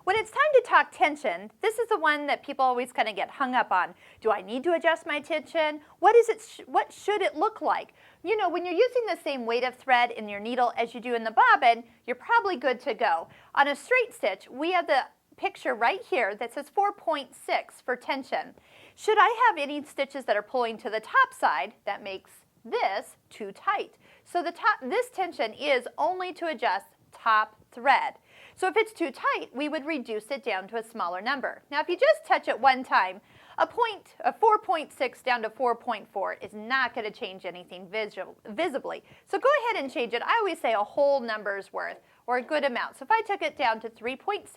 When it's time to talk tension, this is the one that people always kind of get hung up on. Do I need to adjust my tension? What should it look like? You know, when you're using the same weight of thread in your needle as you do in the bobbin, you're probably good to go. On a straight stitch, we have the picture right here that says 4.6 for tension. Should I have any stitches that are pulling to the top side, that makes this too tight. So this tension is only to adjust top thread. So if it's too tight, we would reduce it down to a smaller number. Now if you just touch it one time, a 4.6 down to 4.4 is not going to change anything visibly. So go ahead and change it. I always say a whole number's worth, or a good amount. So if I took it down to 3.6,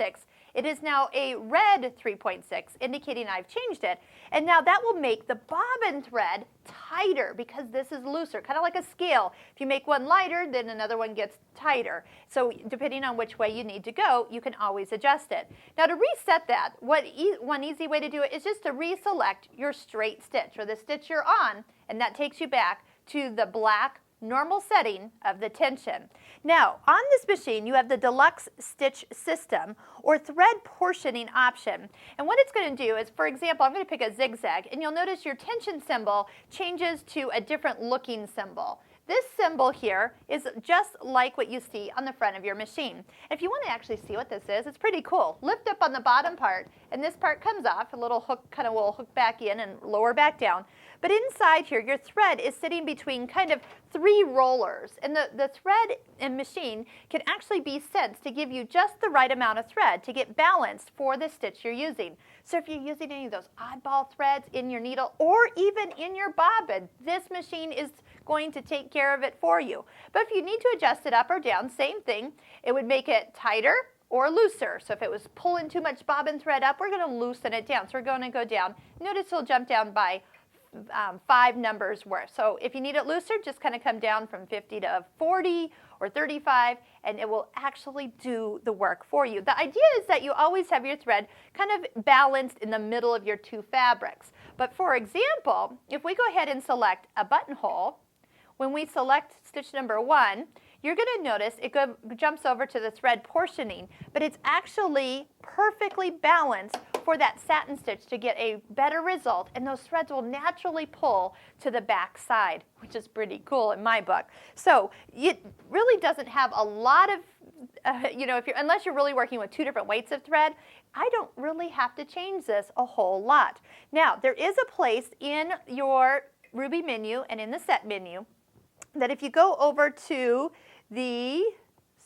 it is now a red 3.6, indicating I've changed it. And now that will make the bobbin thread tighter because this is looser, kind of like a scale. If you make one lighter, then another one gets tighter. So depending on which way you need to go, you can always adjust it. Now to reset that, one easy way to do it is just to reselect your straight stitch, or the stitch you're on, and that takes you back to the black normal setting of the tension. Now, on this machine, you have the Deluxe stitch system, or thread portioning option. And what it's going to do is, for example, I'm going to pick a zigzag, and you'll notice your tension symbol changes to a different looking symbol. This symbol here is just like what you see on the front of your machine. If you want to actually see what this is, it's pretty cool. Lift up on the bottom part, and this part comes off. A little hook kind of will hook back in and lower back down. But inside here, your thread is sitting between kind of 3 rollers. And the thread and machine can actually be sensed to give you just the right amount of thread to get balanced for the stitch you're using. So if you're using any of those oddball threads in your needle or even in your bobbin, this machine is going to take care of it for you. But if you need to adjust it up or down, same thing. It would make it tighter or looser. So if it was pulling too much bobbin thread up, we're going to loosen it down. So we're going to go down. Notice it'll jump down by 5 numbers worth. So if you need it looser, just kind of come down from 50 to 40 or 35, and it will actually do the work for you. The idea is that you always have your thread kind of balanced in the middle of your 2 fabrics. But for example, if we go ahead and select a buttonhole, when we select stitch number 1, you're going to notice it jumps over to the thread portioning, but it's actually perfectly balanced for that satin stitch to get a better result, and those threads will naturally pull to the back side, which is pretty cool in my book. So it really doesn't have a lot of, unless you're really working with 2 different weights of thread, I don't really have to change this a whole lot. Now, there is a place in your Ruby menu and in the set menu that if you go over to the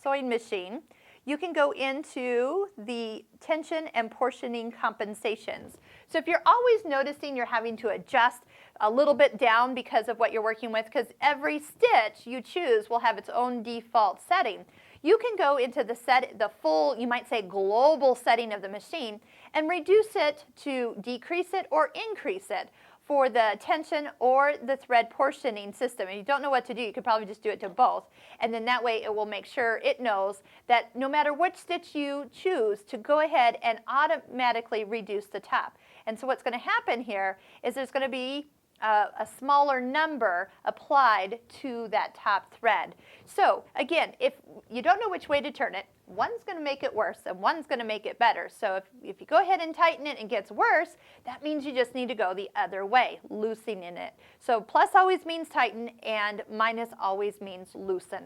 sewing machine, you can go into the tension and portioning compensations. So if you're always noticing you're having to adjust a little bit down because of what you're working with, because every stitch you choose will have its own default setting, you can go into the full, you might say global setting of the machine and reduce it to decrease it or increase it for the tension or the thread portioning system. And you don't know what to do, you could probably just do it to both. And then that way it will make sure it knows that no matter which stitch you choose, to go ahead and automatically reduce the top. And so what's going to happen here is there's going to be a smaller number applied to that top thread. So again, if you don't know which way to turn it, one's going to make it worse and one's going to make it better. So if you go ahead and tighten it and it gets worse, that means you just need to go the other way, loosening it. So plus always means tighten and minus always means loosen.